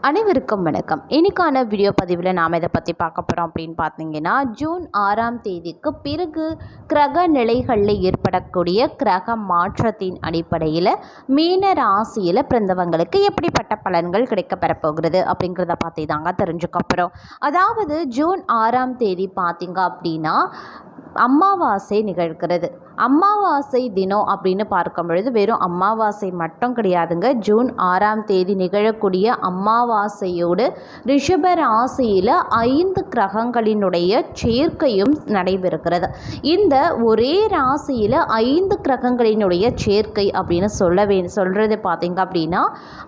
அனைவருக்கும் வணக்கம். இன்னைக்கான வீடியோ பதிவில் நாம் இதை பற்றி பார்க்க போகிறோம் அப்படின்னு பார்த்தீங்கன்னா, ஜூன் 6ஆம் தேதிக்கு பிறகு கிரக நிலைகளில் ஏற்படக்கூடிய கிரக மாற்றத்தின் அடிப்படையில் மீன ராசியில் பிறந்தவங்களுக்கு எப்படிப்பட்ட பலன்கள் கிடைக்கப்பெற போகிறது அப்படிங்கிறத பற்றி தாங்க தெரிஞ்சுக்க போகிறோம். அதாவது ஜூன் 6ஆம் தேதி பார்த்தீங்க அப்படின்னா அமாவாசை நிகழ்கிறது. அமாவாசை தினம் அப்படின்னு பார்க்கும் பொழுது வெறும் அமாவாசை மட்டும் கிடையாதுங்க. ஜூன் 6ஆம் தேதி நிகழக்கூடிய அமாவாசையோடு ரிஷப ராசியில் 5 கிரகங்களினுடைய சேர்க்கையும் நடைபெறுகிறது. இந்த ஒரே ராசியில் 5 கிரகங்களினுடைய சேர்க்கை அப்படின்னு சொல்கிறது பார்த்தீங்க அப்படின்னா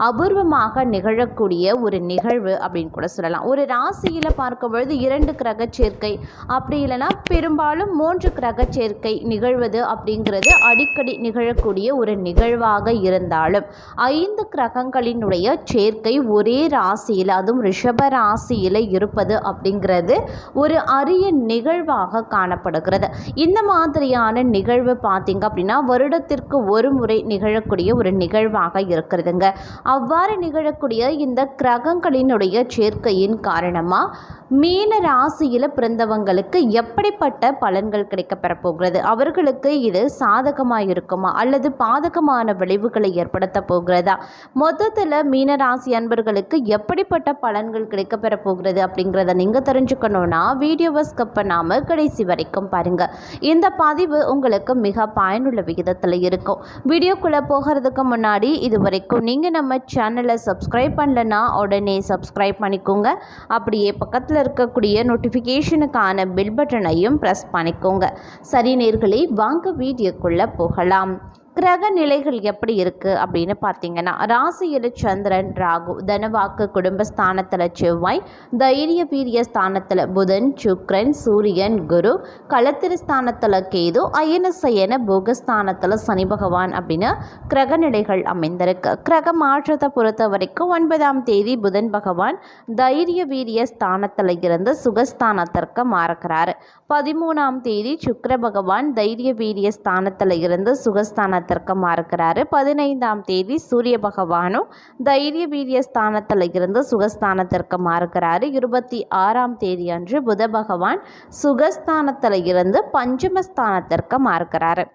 அபூர்வமாக நிகழக்கூடிய ஒரு நிகழ்வு அப்படின்னு கூட சொல்லலாம். ஒரு ராசியில் பார்க்கும் பொழுது 2 கிரக சேர்க்கை, அப்படி இல்லைன்னா பெரும்பாலும் 3 கிரக சேர்க்கை நிகழ்வது அப்படிங்கிறது அடிக்கடி நிகழக்கூடிய ஒரு நிகழ்வாக இருந்தாலும் 5 கிரகங்களினுடைய சேர்க்கை ஒரே ராசியில், அதுவும் ரிஷப ராசியில் இருப்பது அப்படிங்கிறது ஒரு அரிய நிகழ்வாக காணப்படுகிறது. இந்த மாதிரியான நிகழ்வு பார்த்தீங்க அப்படின்னா வருடத்திற்கு ஒரு முறை நிகழக்கூடிய ஒரு நிகழ்வாக இருக்கிறதுங்க. அவ்வாறு நிகழக்கூடிய இந்த கிரகங்களினுடைய சேர்க்கையின் காரணமாக மீன ராசியில் பிறந்தவங்களுக்கு எப்படிப்பட்ட பலன்கள் கிடைக்கப்பெற போகிறது, அவர்களுக்கு இது சாதகமாக இருக்குமா அல்லது பாதகமான விளைவுகளை ஏற்படுத்த போகிறதா, மொத்தத்தில் மீன ராசி அன்பர்களுக்கு எப்படிப்பட்ட பலன்கள் கிடைக்கப்பெற போகிறது அப்படிங்கிறத நீங்கள் தெரிஞ்சுக்கணுன்னா வீடியோவை ஸ்கிப் பண்ணாமல் கடைசி வரைக்கும் பாருங்கள். இந்த பதிவு உங்களுக்கு மிக பயனுள்ள விகிதத்தில் இருக்கும். வீடியோக்குள்ளே போகிறதுக்கு முன்னாடி இது வரைக்கும் நீங்கள் நம்ம சேனலை சப்ஸ்கிரைப் பண்ணலன்னா உடனே சப்ஸ்கிரைப் பண்ணிக்கோங்க. அப்படியே பக்கத்தில் இருக்கக்கூடிய நோட்டிஃபிகேஷனுக்கான பெல் பட்டனையும் ப்ரெஸ் பண்ணிக்கோங்க. சரி நேயர்களே, வாங்க வீடியோக்குள்ளே போகலாம். கிரக நிலைகள் எப்படி இருக்குது அப்படின்னு பார்த்தீங்கன்னா, ராசியில் சந்திரன், ராகு, தனவாக்கு குடும்பஸ்தானத்தில் செவ்வாய், தைரிய வீரிய ஸ்தானத்தில் புதன், சுக்கிரன், சூரியன், குரு, களத்திர ஸ்தானத்தில் கேது, அயன சயன போகஸ்தானத்தில் சனி பகவான் அப்படின்னு கிரக நிலைகள் அமைந்திருக்கு. கிரக மாற்றத்தை பொறுத்த வரைக்கும் 9ஆம் தேதி புதன் பகவான் தைரிய வீரிய ஸ்தானத்தில் இருந்து சுகஸ்தானத்திற்கு மாறுகிறார். 13ஆம் தேதி சுக்கிர பகவான் தைரிய வீரிய ஸ்தானத்தில் இருந்து சுகஸ்தான மாறுகிறாரு. 15ஆம் தேதி சூரிய பகவானும் தைரிய வீரிய ஸ்தானத்தில் இருந்து சுகஸ்தானத்திற்கு மாறுகிறாரு. 26ஆம் தேதி அன்று புத பகவான் சுகஸ்தானத்தில் இருந்து பஞ்சமஸ்தானத்திற்கு மாறுகிறாரு.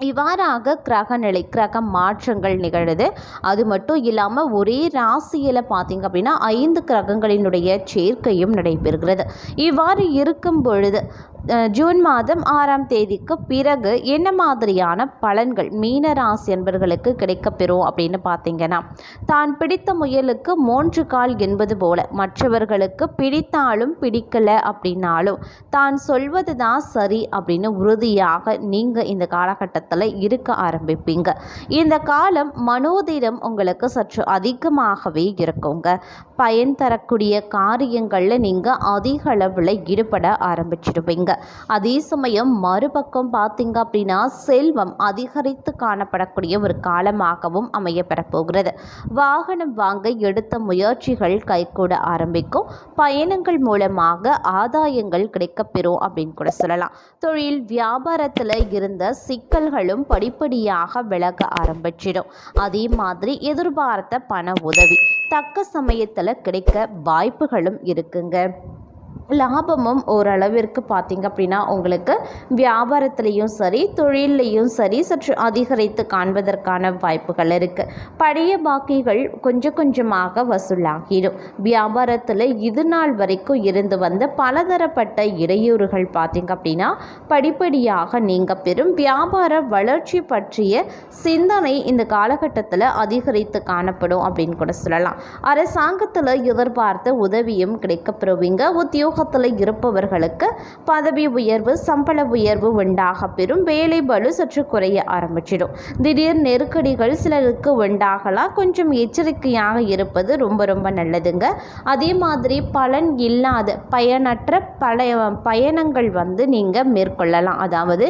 இவ்வாறாக கிரக மாற்றங்கள் நிகழுது. அது மட்டும் இல்லாமல் ஒரே ராசியில் பார்த்தீங்க அப்படின்னா 5 கிரகங்களினுடைய சேர்க்கையும் நடைபெறுகிறது. இவ்வாறு இருக்கும் பொழுது ஜூன் மாதம் 6ஆம் தேதிக்கு பிறகு என்ன மாதிரியான பலன்கள் மீன ராசி என்பவர்களுக்கு கிடைக்கப்பெறும் அப்படின்னு பார்த்தீங்கன்னா, தான் பிடித்த முயலுக்கு 3 கால் என்பது போல மற்றவர்களுக்கு பிடித்தாலும் பிடிக்கலை அப்படின்னாலும் தான் சொல்வது தான் சரி அப்படின்னு உறுதியாக நீங்கள் இந்த காலகட்டத்தில் இருக்க ஆரம்பிப்பீங்க. இந்த காலம் மனோதிடம் உங்களுக்கு சற்று அதிகமாகவே இருக்குங்க. பயன் தரக்கூடிய காரியங்களில் நீங்கள் அதிக அளவில் ஈடுபட ஆரம்பிச்சிடுவீங்க. அதே சமயம் மறுபக்கம் பார்த்தீங்க அப்படின்னா செல்வம் அதிகரித்து காணப்படக்கூடிய ஒரு காலமாகவும் அமையப்பெற போகிறது. வாகனம் வாங்க எடுத்த முயற்சிகள் கைகூட ஆரம்பிக்கும். பயணங்கள் மூலமாக ஆதாயங்கள் கிடைக்கப்பெறும் அப்படின்னு கூட சொல்லலாம். தொழில் வியாபாரத்தில் இருந்த சிக்கல்களும் படிப்படியாக விலக ஆரம்பிச்சிடும். அதே மாதிரி எதிர்பார்த்த பண உதவி தக்க சமயத்தில் கிடைக்க வாய்ப்புகளும் இருக்குங்க. லாபமும் ஓரளவிற்கு பார்த்தீங்க அப்படின்னா உங்களுக்கு வியாபாரத்துலேயும் சரி தொழிலையும் சரி சற்று அதிகரித்து காண்பதற்கான வாய்ப்புகள் இருக்குது. பழைய பாக்கிகள் கொஞ்சம் கொஞ்சமாக வசூலாகிடும். வியாபாரத்தில் இது நாள் வரைக்கும் இருந்து வந்த பலதரப்பட்ட இடையூறுகள் பார்த்தீங்க அப்படின்னா படிப்படியாக நீங்க பெறும். வியாபார வளர்ச்சி பற்றிய சிந்தனை இந்த காலகட்டத்தில் அதிகரித்து காணப்படும் அப்படின்னு கூட சொல்லலாம். அரசாங்கத்தில் எதிர்பார்த்த உதவியும் கிடைக்கப்பெறுவீங்க. உத்தியோகத்தில் இருப்பவர்களுக்கு பதவி உயர்வு, சம்பள உயர்வு உண்டாக பெறும். வேலை பளு சற்று குறைய ஆரம்பிச்சிடும். திடீர் நெருக்கடிகள் சிலருக்கு உண்டாகலாம். கொஞ்சம் எச்சரிக்கையாக இருப்பது ரொம்ப ரொம்ப நல்லதுங்க. அதே மாதிரி பலன் இல்லாத பயனற்ற பயணங்கள் நீங்கள் மேற்கொள்ளலாம். அதாவது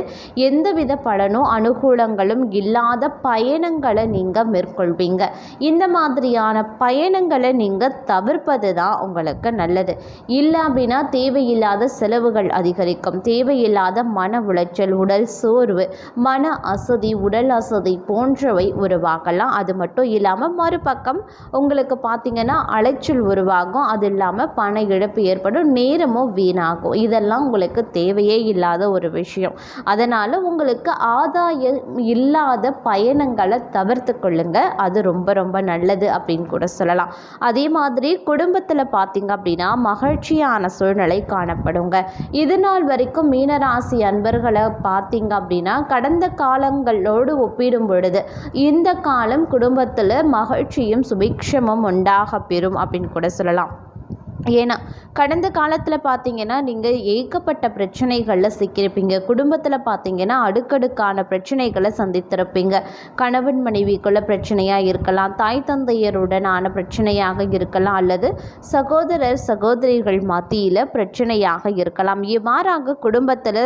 எந்தவித பலனும் அனுகூலங்களும் இல்லாத பயணங்களை நீங்கள் மேற்கொள்வீங்க. இந்த மாதிரியான பயணங்களை நீங்கள் தவிர்ப்பது தான் உங்களுக்கு நல்லது. இல்லை அப்படின்னா பார்த்தீங்கன்னா தேவையில்லாத செலவுகள் அதிகரிக்கும். தேவையில்லாத மன உளைச்சல், உடல் சோர்வு, மன அசதி, உடல் அசதி போன்றவை உருவாகலாம். அது மட்டும் இல்லாமல் மறுபக்கம் உங்களுக்கு பார்த்தீங்கன்னா அலைச்சல் உருவாகும். அது இல்லாமல் பண இழப்பு ஏற்படும், நேரமும் வீணாகும். இதெல்லாம் உங்களுக்கு தேவையே இல்லாத ஒரு விஷயம். அதனால் உங்களுக்கு ஆதாயம் இல்லாத பயணங்களை தவிர்த்து கொள்ளுங்க. அது ரொம்ப ரொம்ப நல்லது அப்படின்னு கூட சொல்லலாம். அதே மாதிரி குடும்பத்தில் பார்த்தீங்க அப்படின்னா மகிழ்ச்சியான சூழ்நிலை காணப்படுங்க. இது நாள் வரைக்கும் மீனராசி அன்பர்களை பார்த்தீங்க அப்படின்னா கடந்த காலங்களோடு ஒப்பிடும் பொழுது இந்த காலம் குடும்பத்தில் மகிழ்ச்சியும் சுபிக்ஷமும் உண்டாக பெறும் அப்படின்னு கூட சொல்லலாம். ஏன்னா கடந்த காலத்தில் பார்த்தீங்கன்னா நீங்கள் ஏகப்பட்ட பிரச்சனைகளில் சிக்கியிருப்பீங்க. குடும்பத்தில் பார்த்தீங்கன்னா அடுக்கடுக்கான பிரச்சனைகளை சந்தித்திருப்பீங்க. கணவன் மனைவிக்குள்ள பிரச்சனையாக இருக்கலாம், தாய் தந்தையருடனான பிரச்சனையாக இருக்கலாம், அல்லது சகோதரர் சகோதரிகள் மத்தியில் பிரச்சனையாக இருக்கலாம். இவ்வாறாக குடும்பத்தில்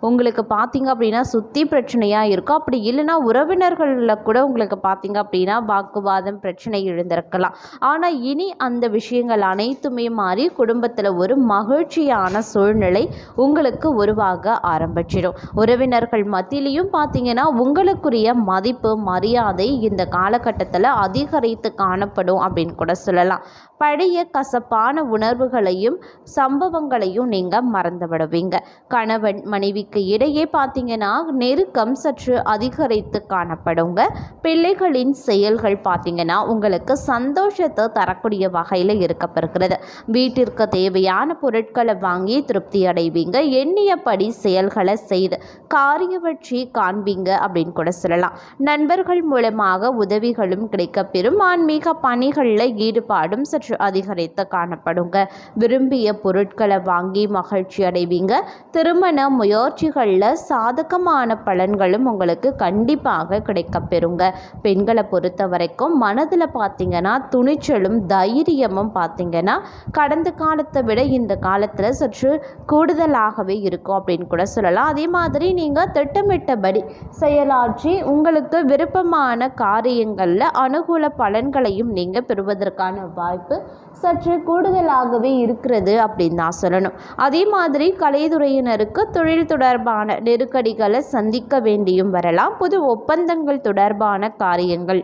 உங்களுக்கு பார்த்தீங்க அப்படின்னா சுற்றி பிரச்சனையாக இருக்கும். அப்படி இல்லைன்னா உறவினர்களில் கூட உங்களுக்கு பார்த்தீங்க அப்படின்னா வாக்குவாதம் பிரச்சனை எழுந்திருக்கலாம். ஆனால் இனி அந்த விஷயங்கள் அனைத்துமே மாறி குடும்பத்தில் ஒரு மகிழ்ச்சியான சூழ்நிலை உங்களுக்கு உருவாக ஆரம்பிச்சிடும். உறவினர்கள் மத்தியிலையும் பார்த்தீங்கன்னா உங்களுக்குரிய மதிப்பு மரியாதை இந்த காலகட்டத்தில் அதிகரித்து காணப்படும் அப்படின்னு கூட சொல்லலாம். பழைய கசப்பான உணர்வுகளையும் சம்பவங்களையும் நீங்கள் மறந்து விடுவீங்க. கணவன் மனைவிக்கு இடையே பார்த்தீங்கன்னா நெருக்கம் சற்று அதிகரித்து காணப்படுங்க. பிள்ளைகளின் செயல்கள் பார்த்தீங்கன்னா உங்களுக்கு சந்தோஷத்தை தரக்கூடிய வகையில் இருக்கப்பெறுகிறது. வீட்டிற்கு தேவையான பொருட்களை வாங்கி திருப்தி அடைவீங்க. எண்ணியபடி செயல்களை செய்து காரிய வெற்றி காண்பீங்க அப்படின்னு கூட சொல்லலாம். நண்பர்கள் மூலமாக உதவிகளும் கிடைக்கப்பெறும். ஆன்மீக பணிகளில் ஈடுபாடும் சற்று அதிகரித்து காணப்படுங்க. விரும்பிய பொருட்களை வாங்கி மகிழ்ச்சி அடைவீங்க. திருமண முயற்சிகளில் சாதகமான பலன்களும் உங்களுக்கு கண்டிப்பாக கிடைக்கப்பெறுங்க. பெண்களை பொறுத்த வரைக்கும் மனதில் பார்த்தீங்கன்னா துணிச்சலும் தைரியமும் பார்த்தீங்கன்னா கடந்த காலத்தை விட இந்த காலத்தில் சற்று கூடுதலாகவே இருக்கும் அப்படின்னு கூட சொல்லலாம். அதே மாதிரி நீங்கள் திட்டமிட்டபடி செயலாற்றி உங்களுக்கு விருப்பமான காரியங்களில் அனுகூல பலன்களையும் நீங்கள் பெறுவதற்கான வாய்ப்பு சற்று கூடுதலாகவே இருக்கிறது அப்படின்னு தான் சொல்லணும். அதே மாதிரி கலைத்துறையினருக்கு தொழில் தொடர்பான நெருக்கடிகளை சந்திக்க வேண்டியும் வரலாம். புது ஒப்பந்தங்கள் தொடர்பான காரியங்கள்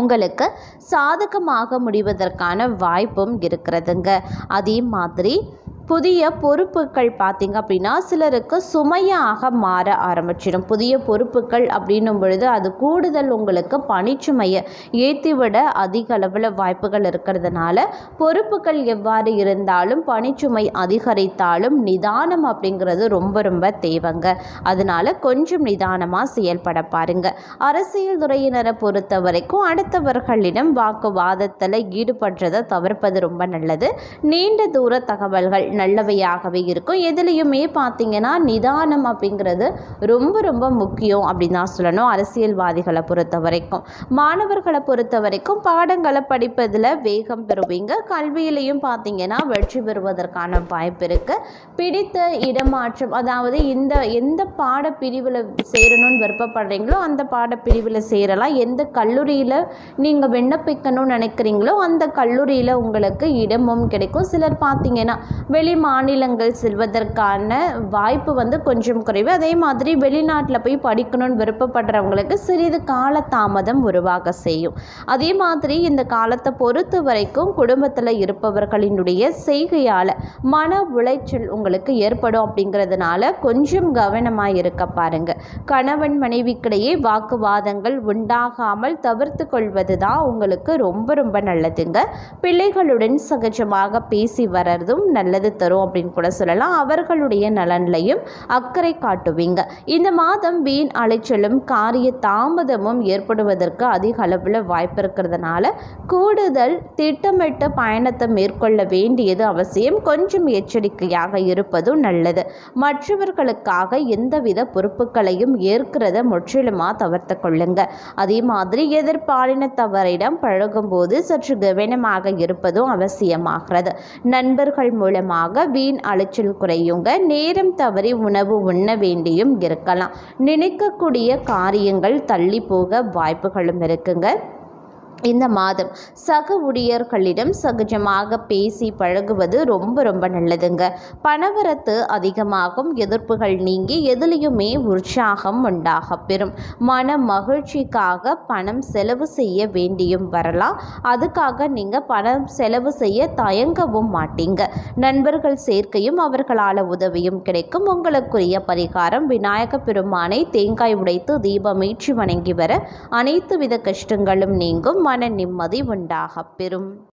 உங்களுக்கு சாதகமாக முடிவதற்கான வாய்ப்பும் இருக்கிறதுங்க. அதே மாதிரி புதிய பொறுப்புகள் பார்த்திங்க அப்படின்னா சிலருக்கு சுமையாக மாற ஆரம்பிச்சிடும். புதிய பொறுப்புகள் அப்படின்னும் பொழுது அது கூடுதல் உங்களுக்கு பணிச்சுமையை ஏற்றிவிட அதிக அளவில் வாய்ப்புகள் இருக்கிறதுனால பொறுப்புகள் எவ்வாறு இருந்தாலும் பணிச்சுமை அதிகரித்தாலும் நிதானம் அப்படிங்கிறது ரொம்ப ரொம்ப தேவைங்க. அதனால கொஞ்சம் நிதானமாக செயல்பட பாருங்க. அரசியல் துறையினரை பொறுத்த வரைக்கும் அடுத்தவர்களிடம் வாக்குவாதத்தில் ஈடுபடுறதை தவிர்ப்பது ரொம்ப நல்லது. நீண்ட தூர தகவல்கள் நல்லவையாகவே இருக்கும். எதுலேயுமே பார்த்தீங்கன்னா நிதானம் அப்படிங்கிறது ரொம்ப ரொம்ப முக்கியம் அப்படின்னு தான் சொல்லணும். அரசியல்வாதிகளை பொறுத்த வரைக்கும். மாணவர்களை பொறுத்த வரைக்கும் பாடங்களை படிப்பதில் வேகம் பெறுவீங்க. கல்வியிலையும் பார்த்தீங்கன்னா வெற்றி பெறுவதற்கான வாய்ப்பு இருக்குது. பிடித்த இடமாற்றம், அதாவது எந்த பாடப்பிரிவில் சேரணும்னு விருப்பப்படுறீங்களோ அந்த பாடப்பிரிவில் சேரலாம். எந்த கல்லூரியில் நீங்கள் விண்ணப்பிக்கணும்னு நினைக்கிறீங்களோ அந்த கல்லூரியில் உங்களுக்கு இடமும் கிடைக்கும். சிலர் பார்த்தீங்கன்னா வெளி மாநிலங்கள் செல்வதற்கான வாய்ப்பு கொஞ்சம் குறைவு. அதே மாதிரி வெளிநாட்டில் போய் படிக்கணும்னு விருப்பப்படுறவங்களுக்கு சிறிது கால தாமதம் உருவாக செய்யும். அதே மாதிரி இந்த காலத்தை பொறுத்த வரைக்கும் குடும்பத்தில் இருப்பவர்களினுடைய செய்கையால் மன உளைச்சல் உங்களுக்கு ஏற்படும். அப்படிங்கிறதுனால கொஞ்சம் கவனமாக இருக்க பாருங்க. கணவன் மனைவிக்கிடையே வாக்குவாதங்கள் உண்டாகாமல் தவிர்த்து கொள்வது தான் உங்களுக்கு ரொம்ப ரொம்ப நல்லதுங்க. பிள்ளைகளுடன் சகஜமாக பேசி வர்றதும் நல்லது தரும் அப்படின்னு கூட சொல்லலாம். அவர்களுடைய நலன்லையும் அக்கறை காட்டுவீங்க. இந்த மாதம் வீண் அலைச்சலும் காரிய தாமதமும் ஏற்படுவதற்கு அதிக அளவில் வாய்ப்பு இருக்கிறதுனால கூடுதல் திட்டமிட்ட பயணத்தை மேற்கொள்ள வேண்டியது அவசியம். கொஞ்சம் எச்சரிக்கையாக இருப்பதும் நல்லது. மற்றவர்களுக்காக எந்தவித பொறுப்புகளையும் ஏற்கிறத முற்றிலுமாக தவிர்த்து கொள்ளுங்க. அதே மாதிரி எதிர்பாலினத்தவரிடம் பழகும்போது சற்று கவனமாக இருப்பதும் அவசியமாகிறது. நண்பர்கள் மூலமாக வீண் அலைச்சல் குறையுங்க. நேரம் தவறி உணவு உண்ண வேண்டியும் இருக்கலாம். நினைக்கக்கூடிய காரியங்கள் தள்ளி போக வாய்ப்புகளும் இருக்குங்க. இந்த மாதம் சக ஊழியர்களிடம் சகஜமாக பேசி பழகுவது ரொம்ப நல்லதுங்க. பணவரத்து அதிகமாகும், எதிர்ப்புகள் நீங்கி எதிலையுமே உற்சாகம் உண்டாக பெறும். மன மகிழ்ச்சிக்காக பணம் செலவு செய்ய வேண்டியும் வரலாம். அதுக்காக நீங்கள் பணம் செலவு செய்ய தயங்கவும் மாட்டீங்க. நண்பர்கள் சேர்க்கையும் அவர்களால் உதவியும் கிடைக்கும். உங்களுக்குரிய பரிகாரம் விநாயக பெருமானை தேங்காய் உடைத்து தீபமேற்றி வணங்கி வர அனைத்து வித கஷ்டங்களும் நீங்கும், மன நிம்மதி உண்டாகப் பெறும்.